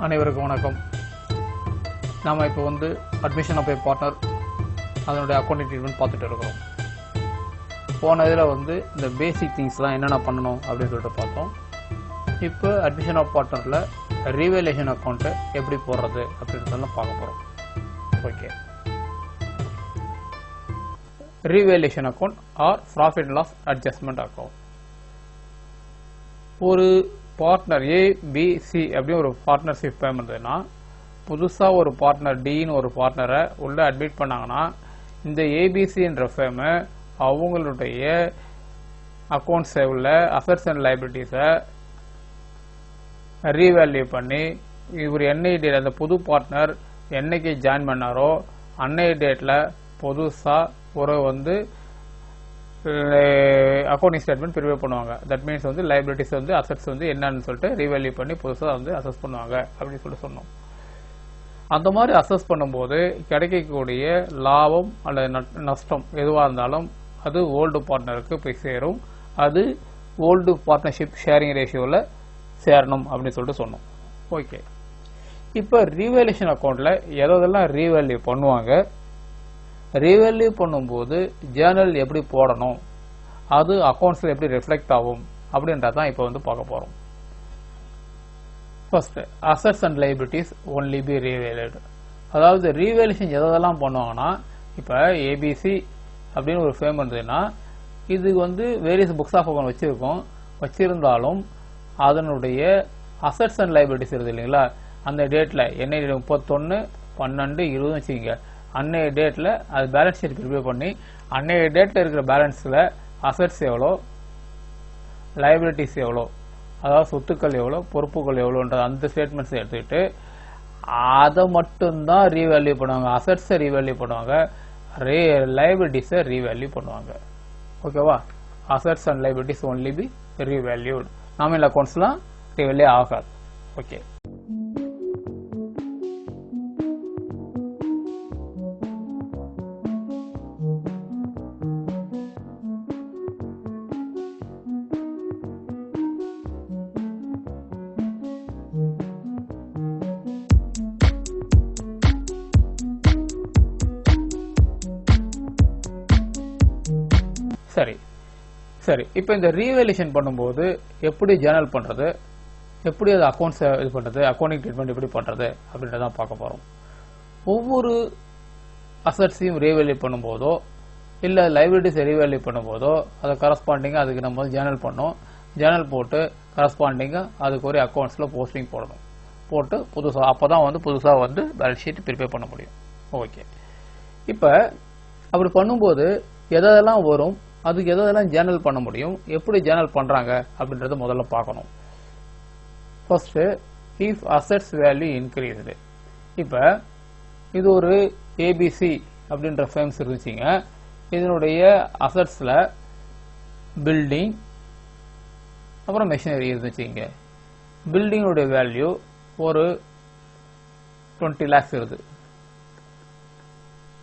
அனைவருக்கும் வணக்கம். நாம் இப்போ அட்மிஷன் ஆஃப் ஏ பார்ட்னர் அதனுடைய அக்கௌண்டிங் ட்ரீட்மெண்ட் பார்த்துட்டு இருக்கிறோம். போன இதில் இந்த பேசிக் திங்ஸ்லாம் என்னென்ன பண்ணணும் அப்படின்னு சொல்லிட்டு பார்த்தோம். இப்போ அட்மிஷன் ஆஃப் பார்ட்னரில் ரீவேல்யூஷன் அக்கௌண்ட்டை எப்படி போடுறது அப்படின்றதெல்லாம் பார்க்க போகிறோம். Okay, revaluation account or profit loss adjustment account. ஒரு பார்ட்னர் ஏபிசி அப்படின்னு ஒரு பார்ட்னர்ஷிப் ஃபேம் இருந்ததுன்னா, புதுசாக ஒரு பார்ட்னர் டின்னு ஒரு பார்ட்னரை உள்ளே அட்மிட் பண்ணாங்கன்னா, இந்த ஏபிசின்ற ஃபேமு அவங்களுடைய அக்கௌண்ட்ஸை உள்ள அசட்ஸ் அண்ட் லைபிலிட்டிஸை ரீவேல்யூ பண்ணி இவர் என்னைய டேட் அந்த புது பார்ட்னர் என்னைக்கு ஜாயின் பண்ணாரோ அன்னைய டேட்டில் புதுசாக ஒரு அக்கௌண்டிங் ஸ்டேட்மெண்ட் ப்ரிப்பேர் பண்ணுவாங்க. தட் மீன்ஸ் லைபிலிட்டிஸ் அசட்ஸ் என்னன்னு சொல்லிட்டு ரீவேல்யூ பண்ணி புதுசாக அசஸ் பண்ணுவாங்க அப்படின்னு சொல்லிட்டு சொன்னோம். அந்த மாதிரி அசஸ் பண்ணும்போது கிடைக்கக்கூடிய லாபம் அல்லது நஷ்டம் எதுவாக இருந்தாலும் அது ஓல்டு பார்ட்னருக்கு போய் சேரும். அது ஓல்டு பார்ட்னர்ஷிப் ஷேரிங் ரேஷியோவில் சேரணும் அப்படின்னு சொல்லிட்டு சொன்னோம். ஓகே, இப்போ ரீவேல்யூஷன் அக்கௌண்ட்டில் எதெல்லாம் ரீவேல்யூ பண்ணுவாங்க, ரீவேல்யூ பண்ணும்போது ஜேர்னல் எப்படி போடணும், அது அக்கௌண்ட்ஸில் எப்படி ரிஃப்ளெக்ட் ஆகும் அப்படின்றதான் இப்போ பார்க்க போகிறோம். First, assets and liabilities only be revalued. அதாவது ரீவேல்யூஷன் எதெல்லாம் பண்ணுவாங்கன்னா, இப்போ ஏபிசி அப்படின்னு ஒரு ஃபேம் இருந்ததுன்னா இது வேரியஸ் புக்ஸ் ஆஃப் அக்கௌண்ட் வச்சிருந்தாலும் அதனுடைய அசட்ஸ் அண்ட் லைபிலிட்டிஸ் இருக்குது இல்லைங்களா, அந்த டேட்டில் என்ன 31/12/20 வச்சுக்கிங்க, அன்னைய டேட்டில் அது பேலன்ஸ் ஷீட் ப்ரிப்பேர் பண்ணி அன்னைய டேட்டில் இருக்கிற பேலன்ஸில் அசட்ஸ் எவ்வளோ, லைபிலிட்டிஸ் எவ்வளோ, அதாவது சொத்துக்கள் எவ்வளோ, பொறுப்புகள் எவ்வளோன்ற அந்த ஸ்டேட்மெண்ட்ஸை எடுத்துக்கிட்டு அதை மட்டும்தான் ரீவேல்யூ பண்ணுவாங்க. அசட்ஸை ரீவேல்யூ பண்ணுவாங்க, லைபிலிட்டிஸை ரீவேல்யூ பண்ணுவாங்க. ஓகேவா, assets and liabilities only be revalued. Nominal அக்கௌண்ட்ஸ்லாம் ரீவேல்யூ ஆகாது. ஓகே, சரி. இப்போ இந்த ரீவேல்யூஷன் பண்ணும்போது எப்படி ஜேர்னல் பண்றது, எப்படி அது அக்கௌண்ட்ஸ் இது பண்றது, அக்கௌண்டிங் ட்ரீட்மெண்ட் எப்படி பண்றது அப்படின்றத பார்க்க போறோம். ஒவ்வொரு அசட்ஸையும் ரீவேல்யூ பண்ணும்போதோ இல்ல லைபிலிட்டிஸ் ரீவேல்யூ பண்ணும்போதோ அதை கரஸ்பாண்டிங்கா அதுக்கு நம்ம ஜேர்னல் பண்ணோம். ஜேர்னல் போட்டு கரஸ்பாண்டிங்கா அதுக்கு ஒரு அக்கௌண்ட்ஸ்ல போஸ்டிங் போடணும். போட்டு புதுசா அப்பதான் புதுசா பேலன்ஸ் ஷீட் ப்ரிப்பேர் பண்ண முடியும். ஓகே, இப்போ அப்படி பண்ணும்போது எதெல்லாம் வரும், அதுக்கு எதெல்லாம் ஜேர்னல் பண்ண முடியும், எப்படி ஜேர்னல் பண்றாங்க அப்படின்றத முதல்ல பார்க்கணும். First, if assets value increased. இப்போ இது ஒரு ஏபிசி அப்படின்ற ஃபேம்ஸ் இருந்துச்சுங்க. இதனுடைய அசட்ஸ்ல பில்டிங் அப்புறம் மெஷினரி இருந்துச்சுங்க. பில்டிங்குடைய வேல்யூ ஒரு 20 lakhs இருக்குது.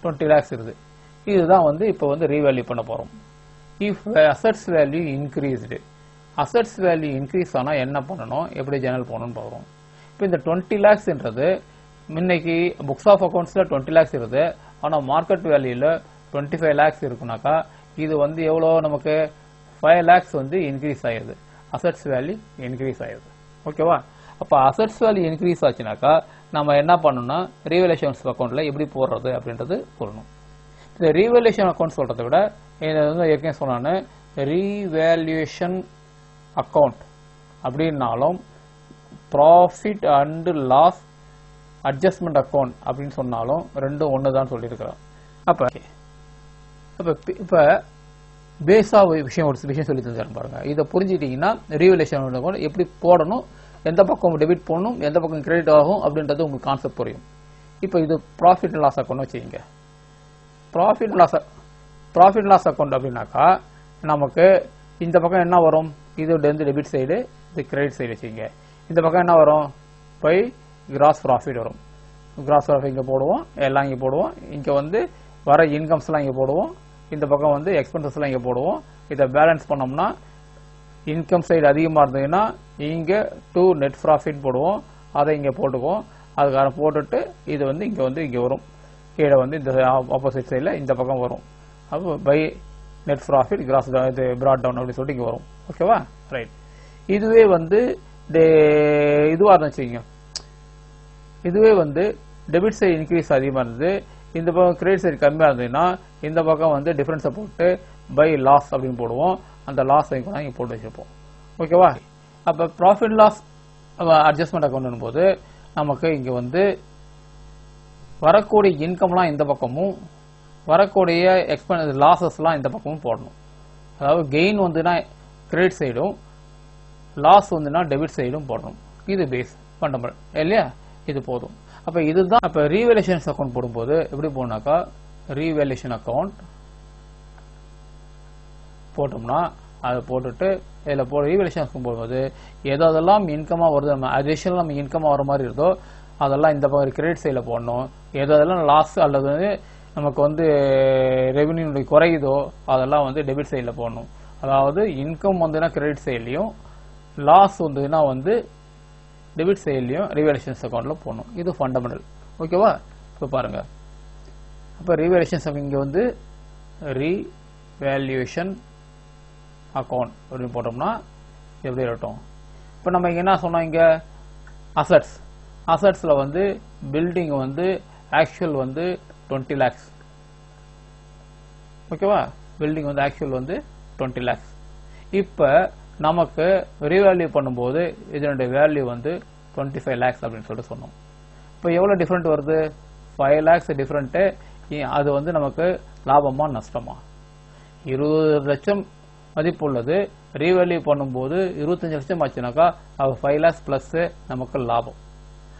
20 lakhs இருக்குது. இதுதான் இப்போ ரீவேல்யூ பண்ண போறோம். If assets value increased, assets value increase ஆனா என்ன பண்ணணும், எப்படி ஜேர்னல் பண்ணணும்னு பார்க்குறோம். இப்போ இந்த 20 lakhsன்றது முன்னைக்கு புக்ஸ் ஆஃப் அக்கௌண்ட்ஸ்ல 20 lakhs இருக்குது, ஆனால் மார்க்கெட் வேல்யூல 25 lakhs இருக்குனாக்கா இது எவ்வளோ நமக்கு 5 lakhs இன்க்ரீஸ் ஆயிடுது, அசட்ஸ் வேல்யூ இன்க்ரீஸ் ஆயிடுது. ஓகேவா, அப்போ அசட்ஸ் வேல்யூ இன்க்ரீஸ் ஆச்சுனாக்கா நம்ம என்ன பண்ணணும்னா ரீவேல்யூஷன் அக்கௌண்ட்ல எப்படி போடுறது அப்படின்றது சொல்லணும். இந்த ரீவேல்யூஷன் அக்கௌண்ட் சொல்றதை விட ஏற்கனவே சொன்னானு ரீவேல்யூஷன் அக்கௌண்ட் அப்படின்னாலும் profit and loss adjustment account அப்படின்னு சொன்னாலும் ரெண்டும் ஒன்று தான் சொல்லியிருக்கிறோம். இப்போ பேஸா ஒரு விஷயம் சொல்லி தந்துடுறேன் பாருங்க. இதை புரிஞ்சுக்கிட்டீங்கன்னா ரீவேல்யூஷன் அக்கௌண்ட் எப்படி போடணும், எந்த பக்கம் டெபிட் பண்ணணும், எந்த பக்கம் கிரெடிட் ஆகும் அப்படின்றது உங்களுக்கு கான்செப்ட் புரியும். இப்போ இது ப்ராஃபிட் அண்ட் லாஸ் அக்கௌண்ட் வச்சுக்கிங்க. ப்ராஃபிட் லாஸ் அக்கௌண்ட் அப்படின்னாக்கா நமக்கு இந்த பக்கம் என்ன வரும், இது டெபிட் சைடு, இது கிரெடிட் சைடு வச்சுங்க. இந்த பக்கம் என்ன வரும், பை கிராஸ் ப்ராஃபிட் வரும். கிராஸ் ப்ராஃபிட் இங்கே போடுவோம், எல்லாம் இங்கே போடுவோம். இங்கே வர இன்கம்ஸ்லாம் இங்கே போடுவோம், இந்த பக்கம் எக்ஸ்பென்சஸ்லாம் இங்கே போடுவோம். இதை பேலன்ஸ் பண்ணோம்னா இன்கம் சைடு அதிகமாக இருந்ததுன்னா இங்கே 2 நெட் ப்ராஃபிட் போடுவோம், அதை இங்கே போட்டுக்குவோம். அதுக்காக போட்டுட்டு இது வந்து இங்கே வரும். கீழே வந்து இந்த ஆப்போசிட் சைடில் இந்த பக்கம் வரும். அப்போ பை நெட் ப்ராஃபிட் கிராஸ் இது பிராட் டவுன் அப்படின்னு சொல்லிட்டு இங்கே வரும். ஓகேவா? ரைட். இதுவே வந்து இதுவாக இருந்துச்சுங்க, இதுவே வந்து டெபிட் சைடு இன்க்ரீஸ் அதிகமாக இருந்தது, இந்த பக்கம் கிரெடிட் சைடு கம்மியாக இருந்ததுன்னா இந்த பக்கம் வந்து டிஃபரன்ஸை போட்டு பை லாஸ் அப்படின்னு போடுவோம். அந்த லாஸ் இங்கே போட்டு வச்சிருப்போம். ஓகேவா? அப்போ ப்ராஃபிட் லாஸ் அட்ஜஸ்ட்மெண்ட் அக்கௌண்ட் போது நமக்கு இங்கே வந்து வரக்கூடிய இன்கம்லாம் இந்த பக்கமும் வரக்கூடிய எக்ஸ்பென்ஸ் லாஸஸ்லாம் இந்த பக்கமும் போடணும். அதாவது கெயின் வந்துன்னா கிரெடிட் சைடும் லாஸ் வந்துன்னா டெபிட் சைடும் போடணும். இது பேஸ் ஃபண்டமெண்டல் இல்லையா? இது போதும். அப்போ இதுதான். அப்போ ரீவேல்யூஷன் அக்கௌண்ட் போடும்போது எப்படி போடணும்னாக்கா ரீவேல்யூஷன் அக்கௌண்ட் போட்டோம்னா அதை போட்டுட்டு இதில் ரீவேல்யூஷன் அக்கௌண்ட் போடும்போது எதெல்லாம் இன்கமாக வருது, நம்ம அடிஷனல் நம்ம இன்கமாக வர மாதிரி இருந்தோ அதெல்லாம் இந்த பக்கம் கிரெடிட் சைடில் போடணும். எதெல்லாம் லாஸ் அல்லது வந்து நமக்கு வந்து ரெவென்யூ குறையுதோ அதெல்லாம் வந்து டெபிட் சைடில் போடணும். அதாவது இன்கம் வந்துன்னா கிரெடிட் சைட்லையும் லாஸ் வந்ததுன்னா வந்து டெபிட் சைட்லையும் ரீவேல்யூஷன்ஸ் அக்கௌண்ட்டில் போடணும். இது ஃபண்டமெண்டல். ஓகேவா? இப்போ பாருங்க. அப்போ ரீவேல்யூஷன்ஸ் இங்கே வந்து ரீவேல்யூஷன் அக்கௌண்ட் அப்படின்னு போட்டோம்னா எப்படி இருக்கட்டும். இப்போ நம்ம இங்கே என்ன சொன்னோம், இங்கே அசட்ஸில் வந்து பில்டிங் வந்து ஆக்சுவல் வந்து 20 lakhs. ஓகேவா? பில்டிங் வந்து ஆக்சுவல் வந்து 20 lakhs. இப்போ நமக்கு ரீவேல்யூ பண்ணும்போது இதனுடைய வேல்யூ வந்து 25 lakhs அப்படின்னு சொல்லிட்டு சொன்னோம். இப்போ எவ்வளோ டிஃப்ரெண்ட் வருது? 5 lakhs டிஃப்ரெண்ட்டு. அது வந்து நமக்கு லாபமா நஷ்டமா? 20 லட்சம் மதிப்பு உள்ளது, ரீவேல்யூ பண்ணும்போது 25 லட்சம் ஆச்சுனாக்கா அது 5 lakhs பிளஸ் நமக்கு லாபம்.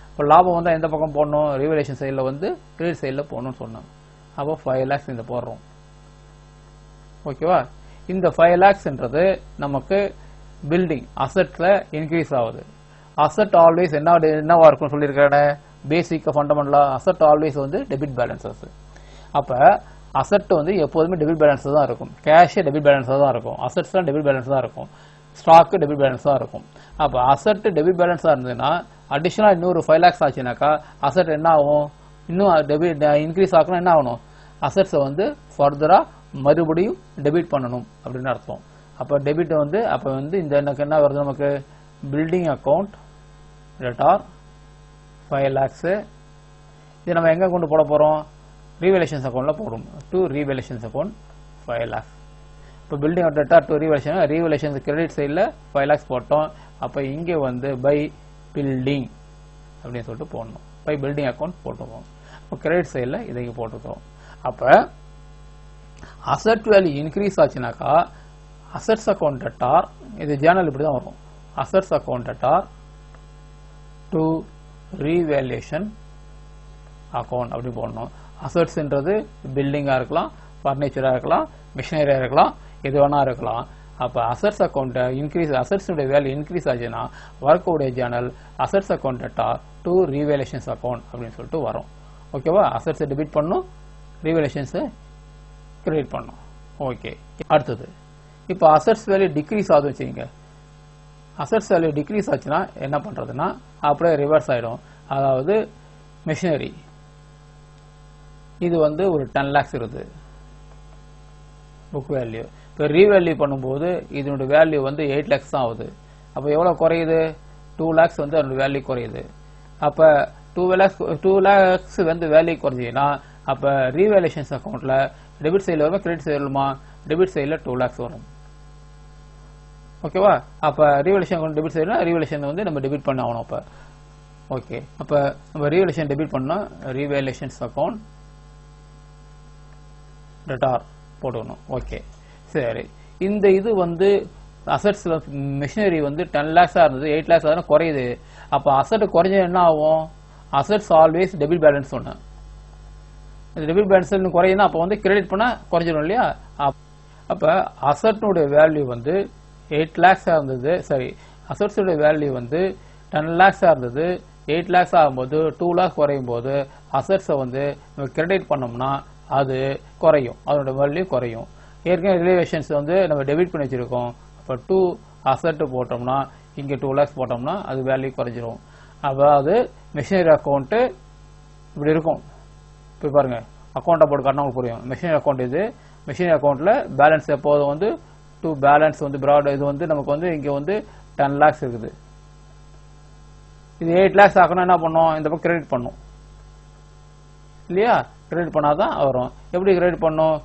இப்போ லாபம் வந்து எந்த பக்கம் போடணும்? ரீவேல்யூஷன் சைடில் வந்து கிரெடிட் சைடில் போடணும்னு சொன்னாங்க. அப்போ 5 lakhs இந்த போடுறோம். ஓகேவா? இந்த 5 lakhsன்றது நமக்கு பில்டிங் அசட்ல இன்க்ரீஸ் ஆகுது. அசட் ஆல்வேஸ் என்னவா இருக்கும்னு சொல்லியிருக்கிறேன், பேசிக் ஃபண்டமெண்டலா அசட் ஆல்வேஸ் வந்து டெபிட் பேலன்சஸ். அப்போ அசட் வந்து எப்போதுமே டெபிட் பேலன்ஸ் தான் இருக்கும். கேஷ் டெபிட் பேலன்ஸ் தான் இருக்கும். அசட்ஸ்லாம் டெபிட் பேலன்ஸ் தான் இருக்கும். ஸ்டாக்கு டெபிட் பேலன்ஸ் தான் இருக்கும். அப்போ அசட் டெபிட் பேலன்ஸாக இருந்ததுன்னா அடிஷனலாக இன்னொரு 5 lakhs ஆச்சுனாக்கா அசட் என்ன ஆகும்? இன்னும் டெபிட் இன்க்ரீஸ் ஆகணும். என்ன ஆகணும்? அசட்ஸை வந்து ஃபர்தராக மறுபடியும் டெபிட் பண்ணணும் அப்படின்னு அர்த்தம். அப்போ டெபிட் வந்து அப்போ வந்து இந்த எனக்கு என்ன வருது? நமக்கு பில்டிங் அக்கௌண்ட் டெட்டார் 5 lakhs. இது நம்ம எங்கே கொண்டு போட போகிறோம்? ரீவேல்யூஷன்ஸ் அக்கௌண்ட்டில் போடும். To revaluations account 5 lakhs. இப்போ building debtor to revaluations credit சைடில் 5 lakhs போட்டோம். அப்போ இங்கே வந்து பை பில்டிங் அப்படின்னு சொல்லிட்டு போடணும். பை பில்டிங் அக்கௌண்ட் போட்டுருவோம். இப்போ கிரெடிட் சைடில் இதை இங்கே போட்டுருக்கோம். அப்போ அசட் வேல்யூ இன்க்ரீஸ் ஆச்சுனாக்கா அசட்ஸ் அக்கௌண்ட் டெட்டார், இது ஜேர்னல் இப்படி தான் வரும், assets account debtor to revaluation account அப்படி போடணும். அசட்ஸ்ன்றது பில்டிங்காக இருக்கலாம், ஃபர்னிச்சராக இருக்கலாம், மிஷினரியாக இருக்கலாம், எது வேணா இருக்கலாம். அப்போ அசட்ஸ் அக்கௌண்ட் இன்க்ரீஸ், அசட்ஸுடைய வேல்யூ இன்க்ரீஸ் ஆச்சுன்னா வரக்கூடிய journal assets account debtor to revaluations account அப்படின்னு சொல்லிட்டு வரும். ஓகேவா? அசட்ஸை டெபிட் பண்ணும், ரீவேல்யூஷன்ஸை கிரெடிட் பண்ணும். ஓகே. அடுத்தது இப்போ அசட்ஸ் வேல்யூ டிக்ரீஸ் ஆகுது வச்சுங்க. அசட்ஸ் வேல்யூ டிக்ரீஸ் ஆச்சுன்னா என்ன பண்ணுறதுன்னா அப்படியே ரிவர்ஸ் ஆகிடும். அதாவது மிஷினரி இது வந்து ஒரு 10 lakhs இருக்குது புக் வேல்யூ. இப்போ ரீவேல்யூ பண்ணும்போது இதனுடைய வேல்யூ வந்து 8 lakhs தான் ஆகுது. அப்போ எவ்வளோ குறையுது? 2 lakhs வந்து அதனுடைய வேல்யூ குறையுது. அப்போ 2 lakhs வந்து வேல்யூ குறைஞ்சின்னா அப்போ ரீவேல்யூஷன்ஸ் அக்கௌண்ட்டில் டெபிட் சைடில் வருமா கிரெடிட் சைடில் வருமா? டெபிட் சைடில் 2 lakhs வரும். ஓகேவா? அப்போ ரீவேல்யூஷன் அக்கௌண்ட் டெபிட் சைடுனா ரீவேல்யூஷன் வந்து நம்ம டெபிட் பண்ண ஆகணும். அப்போ ஓகே. அப்போ நம்ம ரீவேல்யூஷன் டெபிட் பண்ணோம், ரீவேல்யூஷன்ஸ் அக்கௌண்ட் டெட்டார் போட்டுக்கணும். ஓகே சரி. இந்த இது வந்து அசட்ஸில் மிஷினரி வந்து 10 lakhs இருந்தது, 8 lakhs ஆகுதுன்னா குறையுது. அப்போ அசட் குறைஞ்ச என்ன ஆகும்? அசட்ஸ் ஆல்வேஸ் டெபிட் பேலன்ஸ் ஒன்று. இந்த டெபிட் பேலன்ஸ் இன்னும் குறையுதுன்னா அப்போ வந்து கிரெடிட் பண்ணால் குறைஞ்சிடும் இல்லையா? அப்போ அசட்னுடைய வேல்யூ வந்து 8 lakhs இருந்தது, சரி அசட்ஸுடைய வேல்யூ வந்து 10 lakhs இருந்தது, 8 lakhs ஆகும்போது 2 lakhs குறையும் போது அசட்ஸை வந்து நம்ம கிரெடிட் பண்ணோம்னா அது குறையும், அதோட வேல்யூ குறையும். ஏற்கனவே ரிலேஷன்ஸ் வந்து நம்ம டெபிட் பண்ணி வச்சிருக்கோம். அப்போ 2 அசட் போட்டோம்னா இங்கே 2 lakhs போட்டோம்னா அது வேல்யூ குறைஞ்சிரும். அதாவது மிஷினரி அக்கௌண்ட் இப்படி இருக்கும். இப்போ பாருங்க அக்கௌண்ட்டை போட்டு காட்டினா உங்களுக்கு புரியும். மிஷினரி அக்கௌண்ட் இது. மிஷினரி அக்கௌண்ட்ல பேலன்ஸ் எப்போதும் வந்து டு பேலன்ஸ் வந்து பிராட் இது வந்து நமக்கு வந்து இங்க வந்து 10 lakhs இருக்குது. இது 8 lakhs ஆக்கணும் என்ன பண்ணும், இந்த பக்கம் கிரெடிட் பண்ணும் இல்லையா? கிரெடிட் பண்ணாதான் வரும். எப்படி கிரெடிட் பண்ணும்?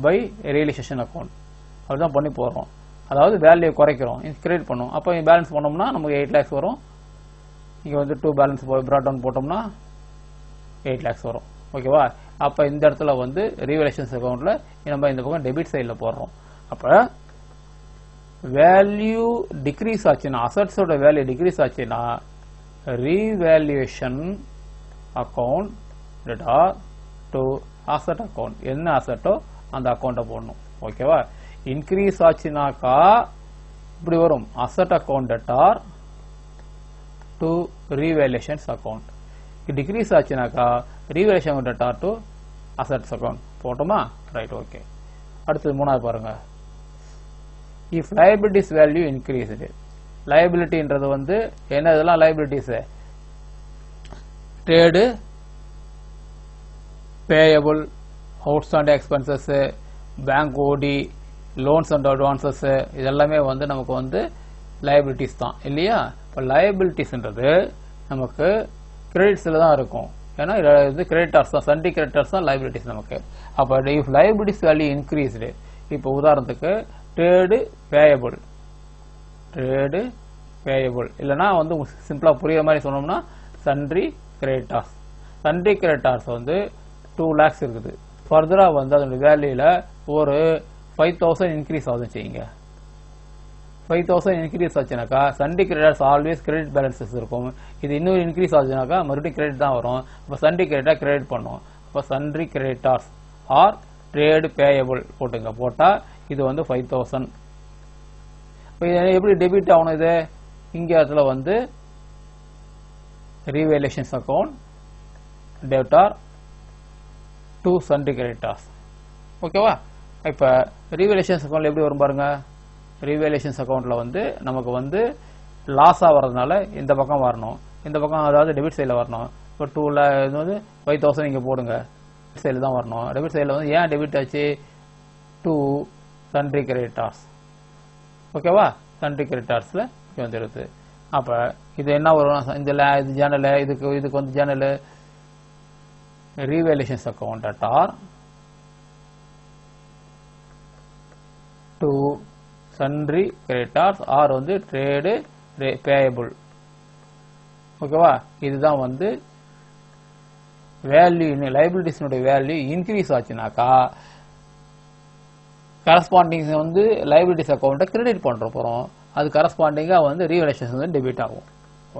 By realisation account. அப்படிதான் பண்ணி போறோம். அதாவது வேல்யூ குறைக்கிறோம், கிரெடிட் பண்ணும். அப்போ பேலன்ஸ் பண்ணோம்னா நமக்கு 8 lakhs வரும். இங்க வந்து டூ பேலன்ஸ் பிராட் டவுன் போட்டோம்னா 8 lakhs வரும். ஓகேவா? அப்ப இந்த இடத்துல வந்து ரீவேலேஷன்ஸ் அக்கௌண்ட்ல நம்ம இந்த பக்கம் டெபிட் சைடுல போடுறோம். அப்ப வேல்யூ டிக்ரீஸ் ஆச்சுன்னா, அசட்ஸோட வேல்யூ டிக்ரீஸ் ஆச்சுன்னா revaluation account data to asset account. என்ன அசட்டோ அந்த அக்கௌண்ட்டை போடணும். ஓகேவா? இன்க்ரீஸ் ஆச்சுனாக்கா இப்படி வரும், asset account data to revaluations account. Decrease ஆச்சுனாக்கா revaluation data to assets account போட்டோமா? Right, okay. அடுத்தது மூணாவது பாருங்க. If liabilities value increased. லைபிலிட்டின்றது வந்து என்ன, இதெல்லாம் liabilities trade payable, outstanding expenses, bank OD, loans and advances, இதெல்லாமே வந்து நமக்கு வந்து லைபிலிட்டிஸ் தான் இல்லையா? இப்போ லைபிலிட்டிஸ்ன்றது நமக்கு கிரெடிட்ஸில் தான் இருக்கும். ஏன்னா இது கிரெடிட்டார்ஸ் தான், சண்டி கிரெடிட்டார்ஸ் தான் லைபிலிட்டிஸ் நமக்கு. அப்போ இஃப் லைபிலிட்டிஸ் வேல்யூ இன்க்ரீஸ்டு, இப்போ உதாரணத்துக்கு ட்ரேடு பேயபிள், ட்ரேடு பேயபிள் இல்லைனா வந்து சிம்பிளா புரியுற மாதிரி சொன்னோம்னா சண்ட்ரி கிரெடிட்டார்ஸ். சண்ட்ரி கிரெடிட்டார்ஸ் வந்து 2 lakhs இருக்குது. ஃபர்தரா வந்து அதோட வேல்யூல ஒரு 5000 இன்க்ரீஸ் ஆகுதுன்னு செய்யுங்க. 5000 இன்க்ரீஸ் ஆச்சுனாக்கா சண்டி கிரெடிட்டார்ஸ் ஆல்வேஸ் கிரெடிட் பேலன்சஸ் இருக்கும். இது இன்னொரு இன்க்ரீஸ் ஆச்சுனாக்கா மறுபடியும் கிரெடிட் தான் வரும். அப்போ சண்டி கிரெடிட்டா கிரெடிட் பண்ணும். அப்போ சண்ட்ரி கிரெடிட்டார்ஸ் ஆர் ட்ரேடு பேயபிள் போட்டுங்க. போட்டா இது வந்து 5000. எப்படி டெபிட் ஆகணும்? இது இங்க இடத்துல வந்து ரீவேல்யூஷன்ஸ் அக்கௌண்ட் டெப்டார் டு சண்ட்ரி கிரெடிட்டார்ஸ். ஓகேவா? இப்ப ரீவேல்யூஷன்ஸ் அக்கௌண்ட்ல எப்படி வரும் பாருங்க. ரீவேல்யூஷன்ஸ் அக்கௌண்ட்ல வந்து நமக்கு வந்து லாஸா வர்றதுனால இந்த பக்கம் வரணும், இந்த பக்கம் அதாவது டெபிட் சைடுல வரணும். இப்போ 2 இது வந்து 5000 இங்க போடுங்க, சைடுல தான் வரணும். டெபிட் சைடுல வந்து ஏன் டெபிட் ஆச்சு? To sundry creditors. ஓகேவா? சண்ட்ரி கிரெடிட்டார்ஸ்ல வந்துருது. அப்ப இது என்ன வரும்? இந்த இது ஜேர்னல், இதுக்கு வந்து journal revaluations account debtor to sundry creditors or வந்து ட்ரேடு பேயபிள். ஓகேவா? இதுதான் வந்து வேல்யூ, லைபிலிட்டிஸ்னுடைய வேல்யூ இன்க்ரீஸ் ஆச்சுனாக்கா கரஸ்பாண்டிங் வந்து லைபிலிட்டிஸ் அக்கௌண்ட்டை கிரெடிட் பண்ற போறோம். அது கரஸ்பாண்டிங்கா வந்து ரீவேல்யூஷன்ஸ் வந்து டெபிட் ஆகும்.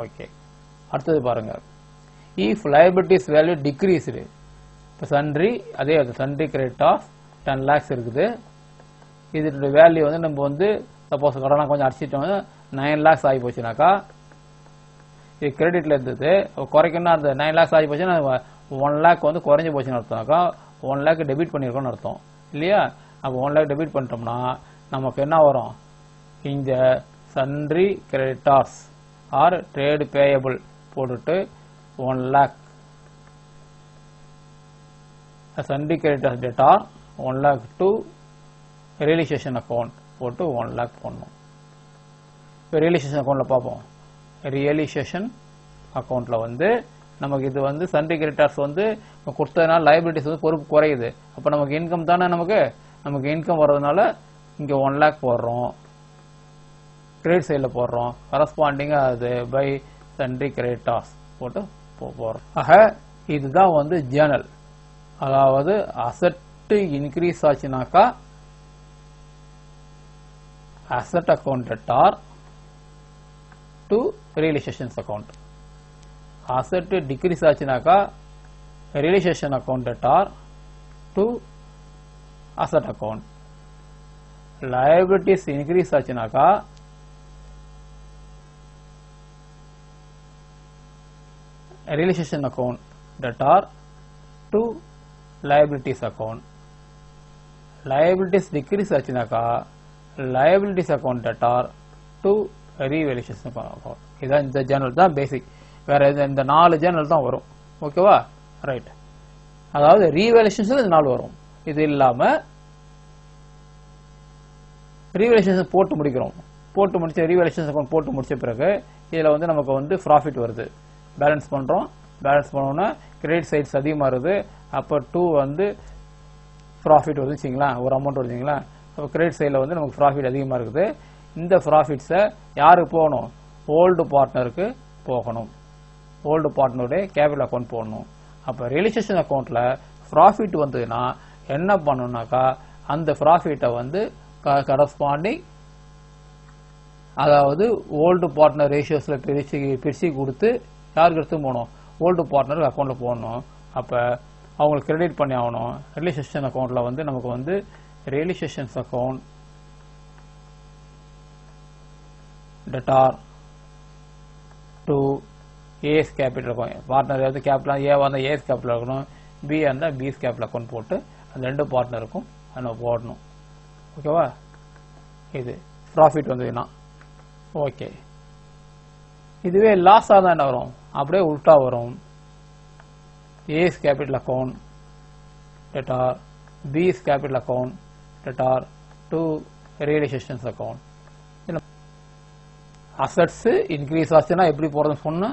ஓகே, அடுத்தது பாருங்க. இஃப் லைபிலிட்டிஸ் வேல்யூ டிக்ரீஸ்டு, இப்போ சண்ட்ரி அதே சண்ட்ரி கிரெடிட்டார்ஸ் 10 lakhs இருக்குது. இதோட வேல்யூ வந்து நம்ம வந்து சப்போஸ் கடனா கொஞ்சம் அடிச்சிட்டோம் 9 lakhs ஆகி போச்சுனாக்கா இது கிரெடிட்ல இருந்தது குறைக்கணும். அந்த 9 lakhs ஆகி போச்சுன்னா 1 lakh வந்து குறைஞ்சு போச்சுன்னு அர்த்தம்னாக்கா 1 lakh டெபிட் பண்ணிருக்கோம்னு அர்த்தம் இல்லையா? அப்போ 1 lakh டெபிட் பண்ணிட்டோம்னா நமக்கு என்ன வரும்? இந்த sundry creditors or trade payable போட்டுட்டு 1 lakh sundry creditors debtor 1 lakh to realisation account போட்டு 1 lakh போடணும். இப்போ ரியலைசேஷன் அக்கௌண்ட்ல பார்ப்போம். ரியலைசேஷன் அக்கௌண்ட்ல வந்து நமக்கு இது வந்து சண்ட்ரி கிரெடிட்டார்ஸ் வந்து கொடுத்ததுனால லைபிலிட்டிஸ் வந்து பொறுப்பு குறையுது. அப்போ நமக்கு இன்கம் தானே, நமக்கு இன்கம் வர்றதுனால இங்க 1 lakh போடுறோம், கிரெடிட் சைடில் போடுறோம். கரஸ்பாண்டிங்கா அது பை சண்ட்ரி கிரெடிட்டார்ஸ் போட்டு போடுறோம். ஆக இதுதான் வந்து ஜேர்னல். அதாவது அசட் இன்க்ரீஸ் ஆச்சுனாக்கா asset account debtor to realisations account. Asset decrease ஆச்சுனாக்கா realisation account debtor to asset account. Liabilities increase ஆச்சுனாக்கா realization account debtor to liabilities account. Liabilities decrease ஆச்சுனாக்கா liabilities account debtor to revaluation account. இதான் இந்த Journal தான் பேசிக். வேற இந்த 4 Journal தான் வரும். ஓகேவா? ரைட். அதாவது ரீவேல்யூஷன்ஸ்ல இந்த 4 வரும். இது இல்லாம ரீவேல்யூஷன்ஸ் போட்டு முடிக்கிறோம். போட்டு முடிச்ச ரீவேல்யூஷன்ஸ் அக்கௌண்ட் போட்டு முடிச்ச பிறகு இதுல வந்து நமக்கு வந்து ப்ராஃபிட் வருது. பேலன்ஸ் பண்றோம். பேலன்ஸ் பண்ணோம்னா கிரெடிட் சைட்ஸ் அதிகமா வருது. அப்ப 2 வந்து ப்ராஃபிட் வருது வச்சுங்களா, ஒரு அமௌண்ட் வருதுங்களா. அப்ப கிரெடிட் சைட்ல வந்து நமக்கு ப்ராஃபிட் அதிகமா இருக்குது. இந்த ப்ராஃபிட்ஸை யாருக்கு போகணும்? ஓல்டு பார்ட்னருக்கு போகணும். ஓல்டு பார்ட்னருடைய கேபிட்டல் அக்கௌண்ட் போடணும். அப்ப ரியலைசேஷன் அக்கௌண்ட்ல ப்ராஃபிட் வந்ததுன்னா என்ன பண்ணணும்னாக்கா அந்த ப்ராஃபிட்டை வந்து கரஸ்பாண்டிங், அதாவது ஓல்டு பார்ட்னர் ரேஷியோஸ்ல பிரிச்சு கொடுத்து யாருக்கு எடுத்து போகணும்? ஓல்டு பார்ட்னர் அக்கௌண்ட்ல போடணும். அப்ப அவங்களுக்கு கிரெடிட் பண்ணி ஆகணும். ரியலைசேஷன் அக்கௌண்ட்ல வந்து நமக்கு வந்து realisations account debtor to as capital account. Partner வந்து கேபிட்டல் ஏ வந்து ஏஎஸ் கேபிட்டல் இருக்கணும், பி இருந்தால் பிஎஸ் கேபிட்டல் அக்கௌண்ட் போட்டு அந்த 2 பார்ட்னருக்கும் நம்ம போடணும். ஓகேவா? இது ப்ராஃபிட் வந்ததுன்னா ஓகே. இதுவே லாஸ் ஆதான் என்ன வரும்? அப்படியே உல்டா வரும். AS capital account debtor BS capital account debtor to realisations account. Assets increase ஆச்சுன்னா எப்படி போறதுன்னு சொன்னா,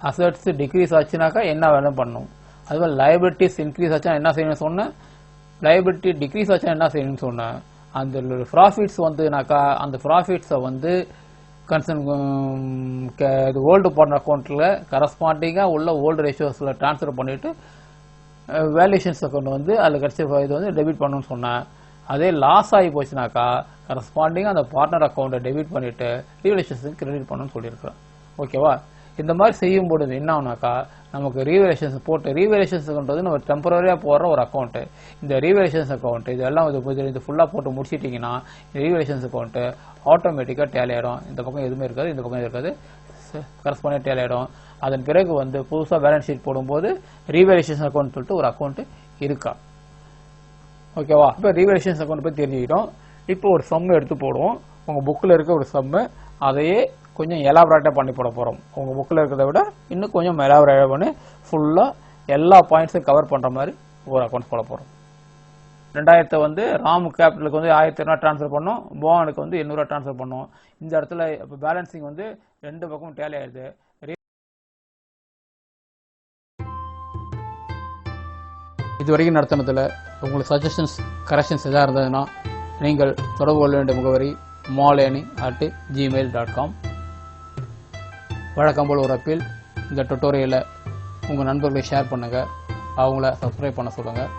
அசட்ஸ் டிக்ரீஸ் ஆச்சுனாக்கா என்ன வேலை பண்ணணும். அதுவே லைபிலிட்டிஸ் இன்க்ரீஸ் ஆச்சுன்னா என்ன செய்யணும்னு சொன்னேன், லைபிலிட்டி டிக்ரீஸ் ஆச்சுன்னா என்ன செய்யணும்னு சொன்னேன். அந்த ப்ராஃபிட்ஸ் வந்துனாக்கா அந்த ப்ராஃபிட்ஸை வந்து ஓல்டு பார்ட்னர் அக்கௌண்ட்ல கரஸ்பாண்டிங்கா உள்ள ஓல்டு ரேஷியோஸ்ல டிரான்ஸ்ஃபர் பண்ணிட்டு வேல்யூஷன்ஸ் அக்கௌண்ட் வந்து அதில் கிடைச்ச இது வந்து டெபிட் பண்ணணும்னு சொன்னேன். அதே லாஸ் ஆகி போச்சுனாக்கா கரஸ்பாண்டிங்கா அந்த பார்ட்னர் அக்கௌண்ட்டை டெபிட் பண்ணிட்டு ரீவேல்யூஷன்ஸுக்கு கிரெடிட் பண்ணணும்னு சொல்லியிருக்கிறேன். ஓகேவா? இந்த மாதிரி செய்யும் பொழுது என்ன ஆகுனாக்கா நமக்கு ரீவேல்யூஷன்ஸ் போட்டு ரீவேல்யூஷன்ஸ்ன்றது நம்ம டெம்பரரியா போடுற ஒரு அக்கௌண்ட். இந்த ரீவேல்யூஷன்ஸ் அக்கௌண்ட் இதெல்லாம் இது ஃபுல்லா போட்டு முடிச்சிட்டீங்கன்னா ரீவேல்யூஷன்ஸ் அக்கௌண்ட் ஆட்டோமேட்டிக்கா டேலி ஆயிடும். இந்த பக்கம் எதுவுமே இருக்காது, இந்த பக்கம் இருக்காது, கரஸ்பாண்டிங் டேலி ஆயிடும். அதன் பிறகு வந்து புதுசா பேலன்ஸ் ஷீட் போடும்போது ரீவேல்யூஷன்ஸ் அக்கௌண்ட் சொல்லிட்டு ஒரு அக்கௌண்ட் இருக்கா. ஓகேவா? இப்போ ரீவேல்யூஷன்ஸ் அக்கௌண்ட் பத்தி தெரிஞ்சுக்கிட்டோம். இப்போ ஒரு சம் எடுத்து போடுவோம். உங்க புக்ல இருக்க ஒரு சம், அதையே கொஞ்சம் எலாபரேட்டா பண்ணி போட போறோம். உங்க புக்ல இருக்கிறத விட இன்னும் கொஞ்சம் எலாபரேட்டா பண்ணி ஃபுல்லா எல்லா பாயிண்ட்ஸும் கவர் பண்ற மாதிரி ஒரு அக்கௌண்ட் போட போறோம். 2000 வந்து ராம் கேபிட்டலுக்கு வந்து 1200 ட்ரான்ஸ்ஃபர் பண்ணோம், போனுக்கு வந்து 800 ட்ரான்ஸ்ஃபர் பண்ணோம். இந்த இடத்துல இப்போ பேலன்சிங் வந்து 2 பக்கம் டேலி ஆயிடுது. இது வரைக்கும் நடத்தினதுல உங்களுக்கு சஜஷன்ஸ் கரெக்ஷன்ஸ் எதாக இருந்ததுன்னா நீங்கள் தொடர்பு கொள்ள வேண்டிய முகவரி maleni@gmail.com. வழக்கம் போல் ஒரு அப்பீல், இந்த டுட்டோரியலை உங்கள் நண்பர்களை ஷேர் பண்ணுங்கள், அவங்கள சப்ஸ்கிரைப் பண்ண சொல்லுங்கள்.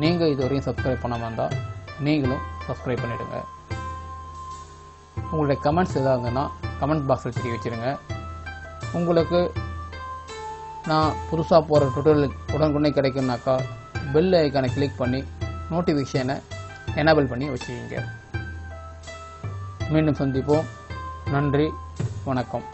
நீங்கள் இது வரையும் சப்ஸ்கிரைப் பண்ணாமல் இருந்தால் நீங்களும் சப்ஸ்கிரைப் பண்ணிவிடுங்க. உங்களுடைய கமெண்ட்ஸ் எதாக இருந்ததுன்னா கமெண்ட் பாக்ஸில் தெரிய வச்சுருங்க. உங்களுக்கு நான் புதுசாக போகிற டுட்டோரியல் உடனுக்குடனே கிடைக்கும்னாக்கா பெல் ஐக்கானை கிளிக் பண்ணி நோட்டிஃபிகேஷனை எனேபிள் பண்ணி வச்சுக்கிங்க. மீண்டும் சந்திப்போம். நன்றி, வணக்கம்.